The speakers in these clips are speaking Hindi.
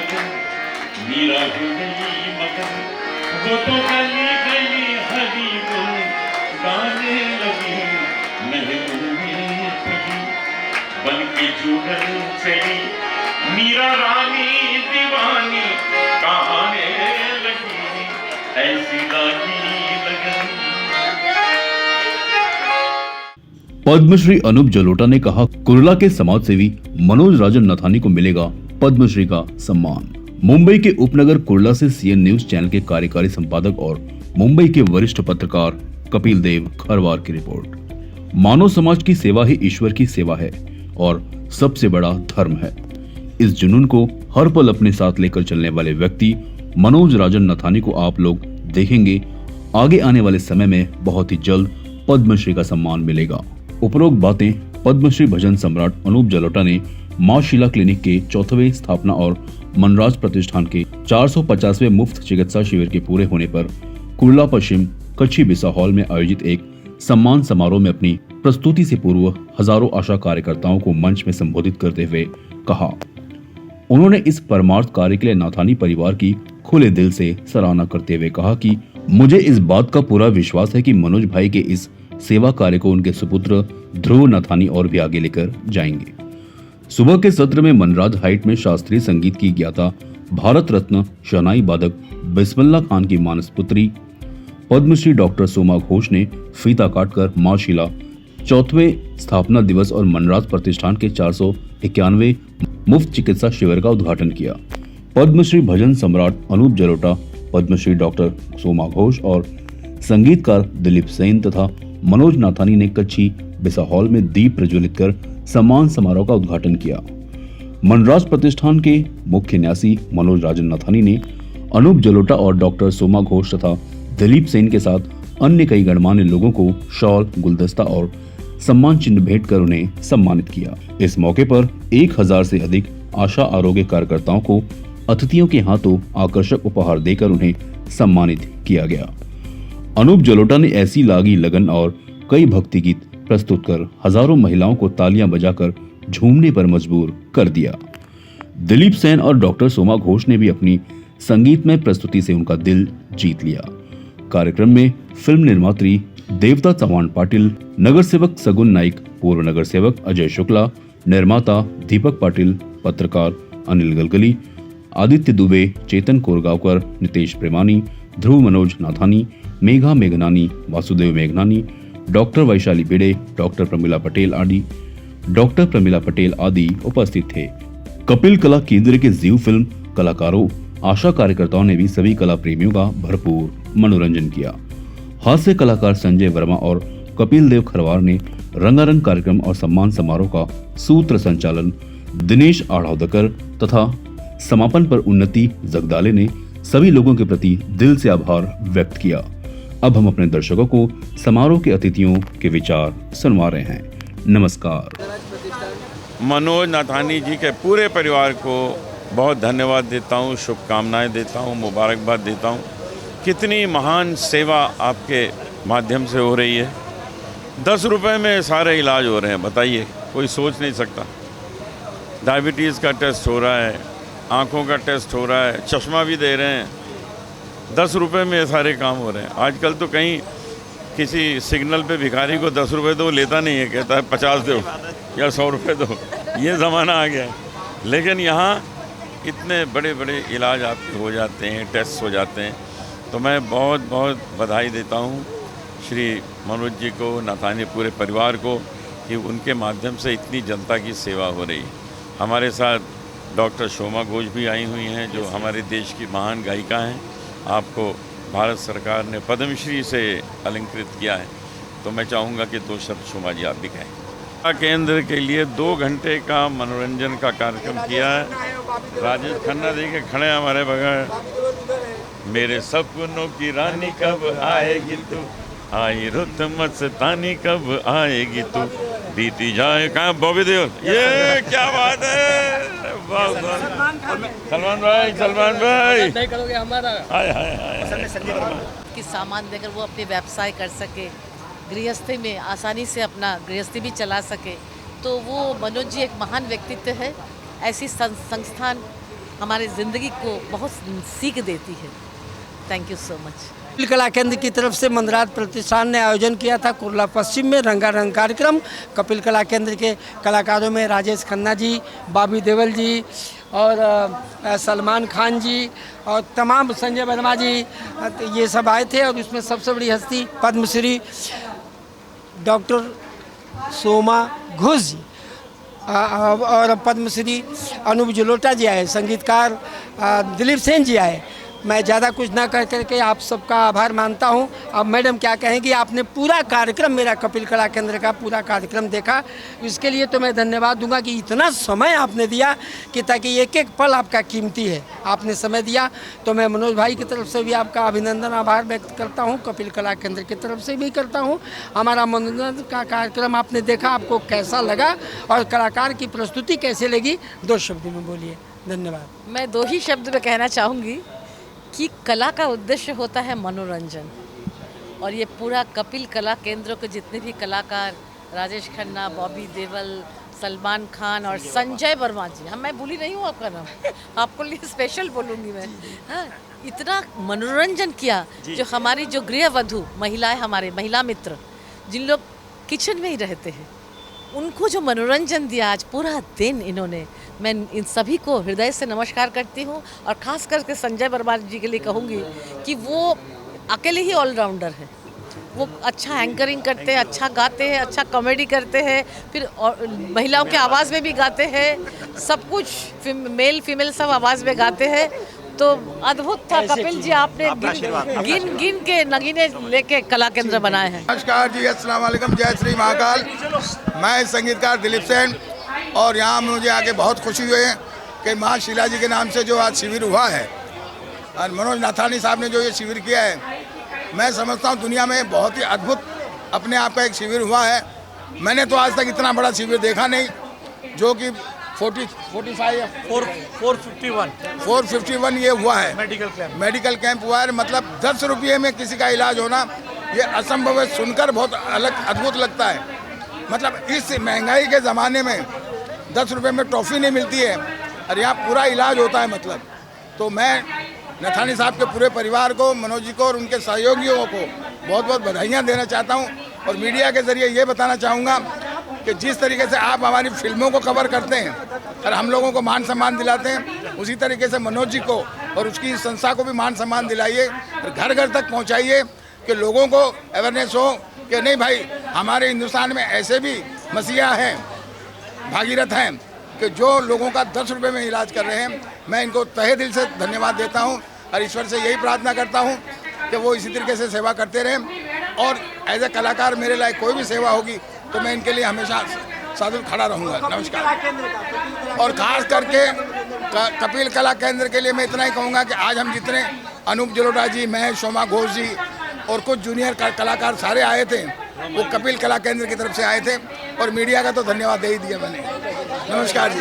लगन, मीरा हो गई मगन, वो तो गली गली हरी बोल गाने लगी, महबूबे सही बन के जुगल चली, मीरा रानी दीवानी कहाने लगी, ऐसी लागी लगन। पद्मश्री अनूप जलोटा ने कहा, कुर्ला के समाज सेवी मनोज राजन नथानी को मिलेगा पद्मश्री का सम्मान। मुंबई के उपनगर कुर्ला से सीएन न्यूज चैनल के कार्यकारी संपादक और मुंबई के वरिष्ठ पत्रकार कपिल देव खरवार की रिपोर्ट। मानव समाज की सेवा ही ईश्वर की सेवा है और सबसे बड़ा धर्म है। इस जुनून को हर पल अपने साथ लेकर चलने वाले व्यक्ति मनोज राजन नथानी को आप लोग देखेंगे आगे आने वाले समय में बहुत ही जल्द पद्मश्री का सम्मान मिलेगा। उपरोक्त बातें पद्मश्री भजन सम्राट अनूप जलोटा ने मां शीला क्लिनिक के 4वें स्थापना और मनराज प्रतिष्ठान के 450वें मुफ्त चिकित्सा शिविर के पूरे होने पर कुर्ला पश्चिम कच्ची बिसा हॉल में आयोजित एक सम्मान समारोह में अपनी प्रस्तुति से पूर्व हजारों आशा कार्यकर्ताओं को मंच में संबोधित करते हुए कहा। उन्होंने इस परमार्थ कार्य के लिए नाथानी परिवार की खुले दिल से सराहना करते हुए कहा कि मुझे इस बात का पूरा विश्वास है कि मनोज भाई के इस सेवा कार्य को उनके सुपुत्र ध्रुव नथानी और भी आगे लेकर जाएंगे। सुबह के सत्र में मनराज हाइट में शास्त्रीय संगीत की ज्ञाता भारत रत्न शहनाई वादक बिस्मिल्लाह खान की मानस पुत्री पद्मश्री डॉक्टर सोमा घोष ने फीता काटकर मां शीला 4वें स्थापना दिवस और मनराज प्रतिष्ठान के 491वें मुफ्त चिकित्सा शिविर का उद्घाटन किया। पद्मश्री भजन सम्राट अनूप जलोटा, पद्मश्री डॉक्टर सोमा घोष और संगीतकार दिलीप सेन तथा मनोज नाथानी ने कच्ची बिसा हॉल में दीप प्रज्वलित कर सम्मान समारोह का उद्घाटन किया। मनराज प्रतिष्ठान के मुख्य न्यासी मनोज राजन नथानी ने अनूप जलोटा और डॉक्टर सोमा घोष तथा दिलीप सेन के साथ अन्य कई गणमान्य लोगों को शॉल, गुलदस्ता और सम्मान चिन्ह भेंट कर उन्हें सम्मानित किया। इस मौके पर 1000 से अधिक आशा आरोग्य कार्यकर्ताओं को अतिथियों के हाथों आकर्षक उपहार देकर उन्हें सम्मानित किया गया। अनूप जलोटा ने ऐसी लागी लगन और कई भक्ति गीत प्रस्तुत कर हजारों महिलाओं को तालियां बजाकर झूमने पर मजबूर कर दिया। दिलीप सेन और डॉक्टर सोमा घोष ने भी अपनी संगीतमय प्रस्तुति से उनका दिल जीत लिया। कार्यक्रम में फिल्म निर्मात्री देवता चव्हाण पाटिल, नगर सेवक सगुन नाइक, पूर्व नगर सेवक अजय शुक्ला, निर्माता दीपक पाटिल, पत्रकार अनिल गलगली, आदित्य दुबे, चेतन कोरगांवकर, नितेश प्रेमानी, ध्रुव मनोज नाथानी, मेघा मेघनानी, वासुदेव मेघनानी, डॉक्टर वैशाली भिड़े, डॉक्टर प्रमिला पटेल आदि उपस्थित थे। कपिल कला केंद्र के जीव फिल्म कलाकारों, आशा कार्यकर्ताओं ने भी सभी कला प्रेमियों का भरपूर मनोरंजन किया। हास्य कलाकार संजय वर्मा और कपिल देव खरवार ने रंगारंग कार्यक्रम और सम्मान समारोह का सूत्र संचालन दिनेश आढ़ावदकर तथा समापन पर उन्नति जगदाले ने सभी लोगों के प्रति दिल से आभार व्यक्त किया। अब हम अपने दर्शकों को समारोह के अतिथियों के विचार सुनवा रहे हैं। नमस्कार। मनोज नाथानी जी के पूरे परिवार को बहुत धन्यवाद देता हूँ, शुभकामनाएं देता हूँ, मुबारकबाद देता हूँ। कितनी महान सेवा आपके माध्यम से हो रही है। 10 रुपए में सारे इलाज हो रहे हैं, बताइए, कोई सोच नहीं सकता। डायबिटीज़ का टेस्ट हो रहा है, आँखों का टेस्ट हो रहा है, चश्मा भी दे रहे हैं। 10 रुपए में सारे काम हो रहे हैं। आजकल तो कहीं किसी सिग्नल पे भिखारी को 10 रुपए दो, लेता नहीं है, कहता है 50 दो या 100 रुपये दो। ये ज़माना आ गया है। लेकिन यहाँ इतने बड़े बड़े इलाज आपके हो जाते हैं, टेस्ट हो जाते हैं। तो मैं बहुत बहुत बधाई देता हूँ श्री मनोज जी को, नाथानी पूरे परिवार को, कि उनके माध्यम से इतनी जनता की सेवा हो रही। हमारे साथ डॉक्टर सोमा घोष भी आई हुई हैं, जो हमारे देश की महान गायिका हैं। आपको भारत सरकार ने पद्मश्री से अलंकृत किया है। तो मैं चाहूँगा कि 2 शब्द सोमा जी आप भी कहें। केंद्र के लिए 2 घंटे का मनोरंजन का कार्यक्रम किया है। राजेश खन्ना जी के खड़े हमारे बगैर। मेरे सपनों की रानी कब आएगी तू, आई रुत मस्तानी कब आएगी तू, बीती जाए कहाँ बॉबी देओल। ये क्या बात है, सलमान भाई नहीं करोगे हमारा। कि सामान देकर वो अपने व्यवसाय कर सके, गृहस्थी में आसानी से अपना गृहस्थी भी चला सके। तो वो मनोज जी एक महान व्यक्तित्व है। ऐसी संस्थान हमारी ज़िंदगी को बहुत सीख देती है। Thank you so much. Kapil कला केंद्र की तरफ से मंदराज प्रतिष्ठान ने आयोजन किया था कुर्ला पश्चिम में रंगारंग कार्यक्रम। कपिल कला केंद्र के कलाकारों में राजेश खन्ना जी, बॉबी देओल जी और सलमान खान जी और तमाम संजय वर्मा जी, ये सब आए थे। और उसमें सबसे बड़ी हस्ती पद्मश्री डॉक्टर सोमा घोष जी और पद्मश्री अनूप जलोटा जी आए, संगीतकार दिलीप सेन जी आए। मैं ज़्यादा कुछ ना कर करके आप सबका आभार मानता हूं। अब मैडम क्या कहेंगी, आपने पूरा कार्यक्रम, मेरा कपिल कला केंद्र का पूरा कार्यक्रम देखा, इसके लिए तो मैं धन्यवाद दूंगा कि इतना समय आपने दिया कि ताकि एक एक पल आपका कीमती है, आपने समय दिया। तो मैं मनोज भाई की तरफ से भी आपका अभिनंदन आभार व्यक्त करता हूँ, कपिल कला केंद्र की तरफ से भी करता हूँ। हमारा मनोरंजन का कार्यक्रम आपने देखा, आपको कैसा लगा और कलाकार की प्रस्तुति कैसे लगी, 2 शब्दों में बोलिए। धन्यवाद। मैं 2 ही शब्द में कहना चाहूँगी कि कला का उद्देश्य होता है मनोरंजन, और ये पूरा कपिल कला केंद्र के जितने भी कलाकार, राजेश खन्ना, बॉबी देओल, सलमान खान और संजय वर्मा जी, हम मैं भूली नहीं हूँ आपका नाम, आपको लिए स्पेशल बोलूँगी मैं। हाँ, इतना मनोरंजन किया। जो हमारी जो गृहवधू महिलाएं, हमारे महिला मित्र जिन लोग किचन में ही रहते हैं, उनको जो मनोरंजन दिया आज पूरा दिन इन्होंने, मैं इन सभी को हृदय से नमस्कार करती हूँ। और ख़ास करके संजय वर्मा जी के लिए कहूँगी कि वो अकेले ही ऑलराउंडर है। वो अच्छा एंकरिंग करते हैं, अच्छा गाते हैं, अच्छा कॉमेडी करते हैं, फिर महिलाओं के आवाज़ में भी गाते हैं, सब कुछ मेल फीमेल सब आवाज़ में गाते हैं। तो अद्भुत था कपिल जी, आपने गिन गिन के नगीने लेके कला केंद्र बनाए हैं। नमस्कार जी, अस्सलाम वालेकुम, जय श्री महाकाल। मैं संगीतकार दिलीप सेन, और यहाँ मुझे आके बहुत खुशी हुई है कि माँ शीला जी के नाम से जो आज शिविर हुआ है और मनोज नाथानी साहब ने जो ये शिविर किया है, मैं समझता हूँ दुनिया में बहुत ही अद्भुत अपने आप का एक शिविर हुआ है। मैंने तो आज तक इतना बड़ा शिविर देखा नहीं, जो कि 451 ये हुआ है, मेडिकल कैंप हुआ है। मतलब 10 रुपये में किसी का इलाज होना, ये असंभव है। सुनकर बहुत अलग अद्भुत लगता है। मतलब इस महंगाई के ज़माने में 10 रुपये में टॉफ़ी नहीं मिलती है और यहाँ पूरा इलाज होता है। मतलब तो मैं नथानी साहब के पूरे परिवार को, मनोज जी को और उनके सहयोगियों को बहुत बहुत बधाइयाँ देना चाहता हूँ। और मीडिया के ज़रिए ये बताना चाहूँगा कि जिस तरीके से आप हमारी फिल्मों को कवर करते हैं और हम लोगों को मान सम्मान दिलाते हैं, उसी तरीके से मनोज जी को और उसकी संस्था को भी मान सम्मान दिलाइए और घर घर तक पहुँचाइए कि लोगों को अवेयरनेस हो कि नहीं भाई, हमारे हिंदुस्तान में ऐसे भी मसीहा हैं, भागीरथ हैं कि जो लोगों का 10 रुपये में इलाज कर रहे हैं। मैं इनको तहे दिल से धन्यवाद देता हूं और ईश्वर से यही प्रार्थना करता हूं कि वो इसी तरीके से सेवा करते रहें। और एज ए कलाकार मेरे लायक कोई भी सेवा होगी तो मैं इनके लिए हमेशा सादुल खड़ा रहूँगा। नमस्कार। और ख़ास करके कपिल कला केंद्र के लिए मैं इतना ही कहूँगा कि आज हम जितने अनूप जलोटा जी, मैं, सोमा घोष जी और कुछ जूनियर कलाकार सारे आए थे, वो कपिल कला केंद्र की तरफ से आए थे। और मीडिया का तो धन्यवाद दे ही दिया मैंने। नमस्कार जी।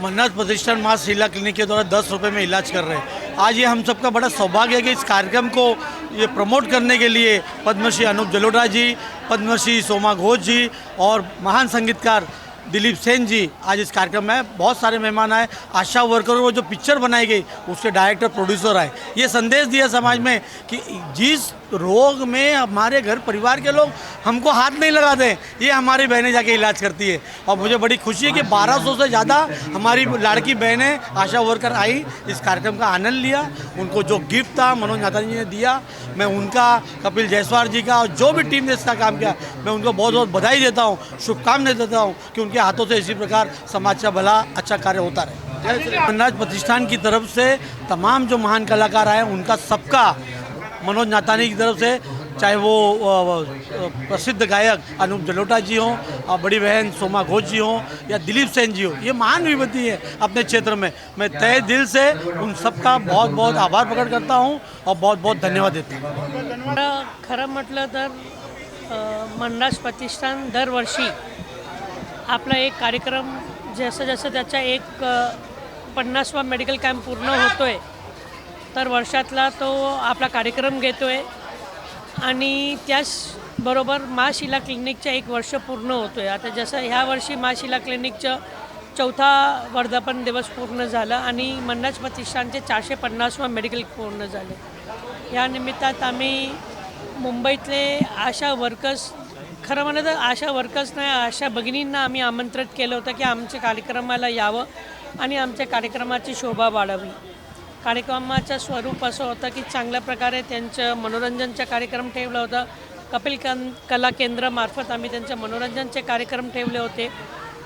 मन्नत प्रतिष्ठान माँ शीला क्लिनिक के द्वारा 10 रुपये में इलाज कर रहे हैं। आज ये हम सबका बड़ा सौभाग्य है कि इस कार्यक्रम को ये प्रमोट करने के लिए पद्मश्री अनूप जलोटा जी, पद्मश्री सोमा घोष जी और महान संगीतकार दिलीप सेन जी आज इस कार्यक्रम में, बहुत सारे मेहमान आए, आशा वर्कर, वो जो पिक्चर बनाई गई उसके डायरेक्टर प्रोड्यूसर आए। ये संदेश दिया समाज में कि जिस रोग में हमारे घर परिवार के लोग हमको हाथ नहीं लगाते, ये हमारी बहनें जाके इलाज करती है। और मुझे बड़ी खुशी है कि 1200 से ज़्यादा हमारी लड़की बहनें आशा वर्कर आई, इस कार्यक्रम का आनंद लिया। उनको जो गिफ्ट था मनोज नाथानी जी ने दिया, मैं उनका, कपिल जायसवाल जी का और जो भी टीम ने इसका काम किया, मैं उनको बहुत बहुत बधाई देता हूँ, शुभकामनाएं देता हूँ कि उनके हाथों से इसी प्रकार समाज का भला अच्छा कार्य होता रहे। मन्नत प्रतिष्ठान की तरफ से तमाम जो महान कलाकार आए, उनका सबका, मनोज नाथानी की तरफ से, चाहे वो प्रसिद्ध गायक अनूप जलोटा जी हों और बड़ी बहन सोमा घोष जी हों या दिलीप सेन जी हो, ये महान विभूति है अपने क्षेत्र में। मैं तहे दिल से उन सबका बहुत बहुत आभार प्रकट करता हूं और बहुत बहुत धन्यवाद देता हूं। खरं म्हटलं तर मन्नत प्रतिष्ठान दरवर्षी आपला एक कार्यक्रम, जसं जसं त्याचा एक 50वा मेडिकल कॅम्प पूर्ण होतोय, तर वर्षातला तो आपला कार्यक्रम घेतोय आणि त्याचबरोबर माँ शीला क्लिनिकचं 1 वर्ष पूर्ण होतोय। आता जसं ह्या वर्षी माँ शीला क्लिनिकचं चौथा वर्धापन दिवस पूर्ण झाला आणि मन्नाज प्रतिष्ठानचे 450वा मेडिकल पूर्ण झाले। या निमित्तात आम्ही मुंबईतले आशा वर्कर्स, खरं म्हणलं तर आशा वर्कर्स नाही, आशा भगिनींना आम्ही आमंत्रित केलं होतं की आमच्या कार्यक्रमाला यावं आणि आमच्या कार्यक्रमाची शोभा वाढावी। कार्यक्रमाचं स्वरूप असं होतं की चांगल्या प्रकारे त्यांचं मनोरंजनचा कार्यक्रम ठेवला होता। कपिल कला केंद्रामार्फत आम्ही त्यांचे मनोरंजनचे कार्यक्रम ठेवले होते।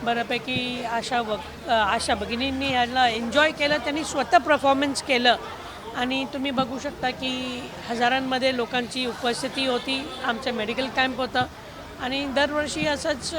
बऱ्यापैकी आशा भगिनींनी याला एन्जॉय केलं, त्यांनी स्वतः परफॉर्मन्स केलं आणि तुम्ही बघू शकता की हजारांमध्ये लोकांची उपस्थिती होती। आमचं मेडिकल कॅम्प होता आणि दरवर्षी असंच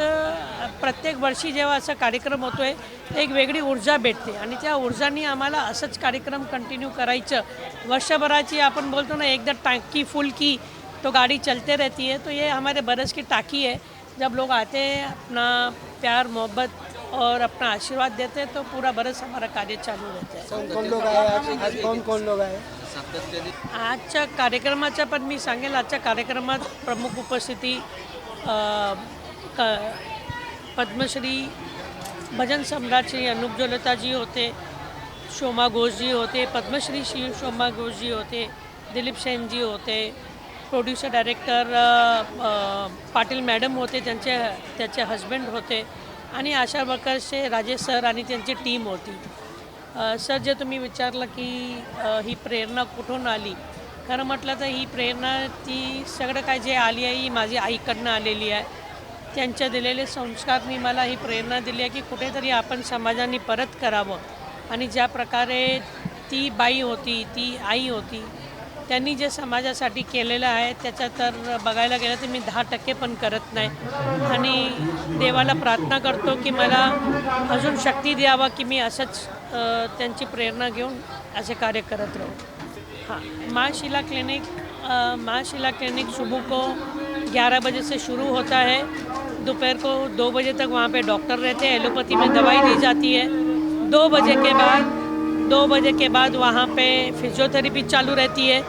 प्रत्येक वर्षी जेव्हा असा कार्यक्रम होतो आहे एक वेगळी ऊर्जा भेटते आणि त्या ऊर्जानी आम्हाला असंच कार्यक्रम कंटिन्यू करायचं। वर्षभराची आपण बोलतो ना, एकदा टांकी फुल की तो गाड़ी चलते रहती है, तो ये हमारे बरस की टाँकी है। जब लोग आते हैं, अपना प्यार मोहब्बत और अपना आशीर्वाद देते हैं, तो पूरा बरस हमारा कार्य चालू रहता है। कौन लोग आए आज? कौन लोग आए आजच्या कार्यक्रमाचा पण मी सांगेल, आजच्या कार्यक्रमात प्रमुख उपस्थिती पद्मश्री भजन सम्राट श्री अनुप जलोटा जी होते, शोमा घोष जी होते, पद्मश्री श्री शोमा घोष जी होते, दिलीप सेन जी होते, प्रोड्युसर डायरेक्टर पाटील मॅडम होते, त्याचे हस्बंड होते आणि आशा वर्कर्सचे राजेश सर आणि त्यांची टीम होती। सर, जे तुम्ही विचारलं की ही प्रेरणा कुठून आली, खरं म्हटलं तर ही प्रेरणा ती सगळं काय जे आली आहे ही माझी आईकडनं आलेली आहे। त्यांच्या दिलेले संस्कारनी मला ही प्रेरणा दिली आहे की कुठेतरी आपण समाजाने परत करावं आणि ज्या प्रकारे ती बाई होती, ती आई होती, त्यांनी जे समाजासाठी केलेलं आहे त्याचा तर बघायला गेलं तर मी 10% पण करत नाही आणि देवाला प्रार्थना करतो की मला अजून शक्ती द्यावा की मी असंच त्यांची प्रेरणा घेऊन असे कार्य करत राहूँ। हाँ, माँ शीला क्लिनिक सुबह को 11 बजे से शुरू होता है। दोपहर को 2 बजे तक वहाँ पे डॉक्टर रहते हैं, एलोपैथी में दवाई दी जाती है। 2 बजे के बाद वहाँ पे फिजियोथेरेपी चालू रहती है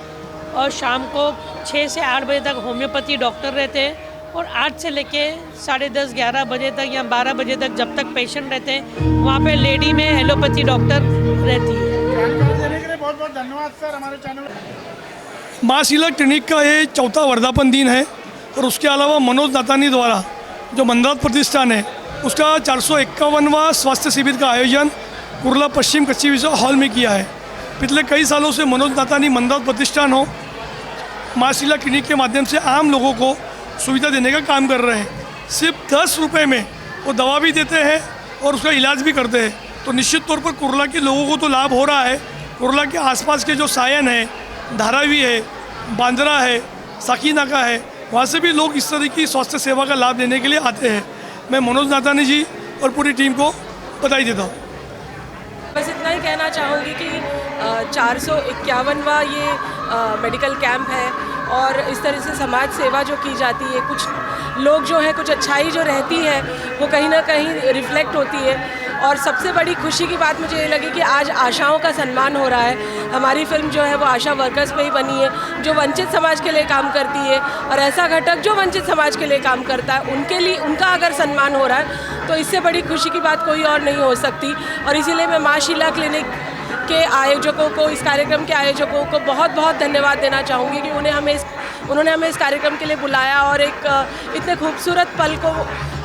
और शाम को 6 से 8 बजे तक होम्योपैथी डॉक्टर रहते हैं और 8 से लेके 10:30 11 बजे तक या 12 बजे तक जब तक पेशेंट रहते हैं वहाँ पे लेडी में एलोपैथी डॉक्टर रहती है। देने के लिए बहुत बहुत धन्यवाद सर। हमारे चैनल माँ शीला क्लिनिक का ये 4था वर्धापन दिन है और उसके अलावा मनोज नाथानी द्वारा जो मंदरात प्रतिष्ठान है उसका 451वां स्वास्थ्य शिविर का आयोजन कुर्ला पश्चिम कच्ची विश्व हॉल में किया है। पिछले कई सालों से मनोज नाथानी मंदरात प्रतिष्ठान हो माँ शीला क्लिनिक के माध्यम से आम लोगों को सुविधा देने का काम कर रहे हैं। सिर्फ 10 रुपये में वो दवा भी देते हैं और उसका इलाज भी करते हैं। तो निश्चित तौर पर कुर्ला के लोगों को तो लाभ हो रहा है। कुर्ला के आसपास के जो सायन है, धारावी है, बांद्रा है, साकीनाका है, वहाँ से भी लोग इस तरह की स्वास्थ्य सेवा का लाभ लेने के लिए आते हैं। मैं मनोज नाथानी जी और पूरी टीम को बधाई देता हूँ। बस इतना ही कहना चाहूँगी कि 451वां ये मेडिकल कैंप है और इस तरह से समाज सेवा जो की जाती है, कुछ लोग जो है, कुछ अच्छाई जो रहती है वो कहीं ना कहीं रिफ्लेक्ट होती है। और सबसे बड़ी खुशी की बात मुझे ये लगी कि आज आशाओं का सम्मान हो रहा है। हमारी फिल्म जो है वो आशा वर्कर्स पे ही बनी है जो वंचित समाज के लिए काम करती है और ऐसा घटक जो वंचित समाज के लिए काम करता है उनके लिए, उनका अगर सम्मान हो रहा है तो इससे बड़ी खुशी की बात कोई और नहीं हो सकती। और इसीलिए मैं माँ शीला क्लिनिक के आयोजकों को, इस कार्यक्रम के आयोजकों को बहुत बहुत धन्यवाद देना चाहूँगी कि उन्होंने हमें इस कार्यक्रम के लिए बुलाया और एक इतने खूबसूरत पल को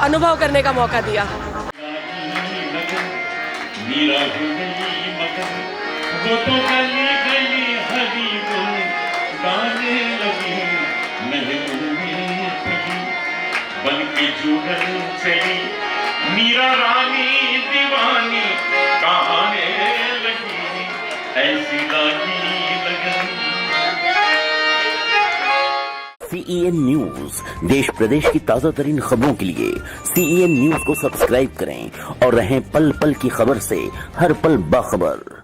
अनुभव करने का मौका दिया। मीरा हो गई मगन, वो तो गली गली हरी बोल गाने लगी, महबूबी सजी बन के जुगल चली, मीरा रानी दीवानी कहाने लगी, ऐसी लागी लगन। CEN न्यूज देश प्रदेश की ताजा तरीन खबरों के लिए CEN न्यूज को सब्सक्राइब करें और रहें पल पल की खबर से हर पल बाखबर।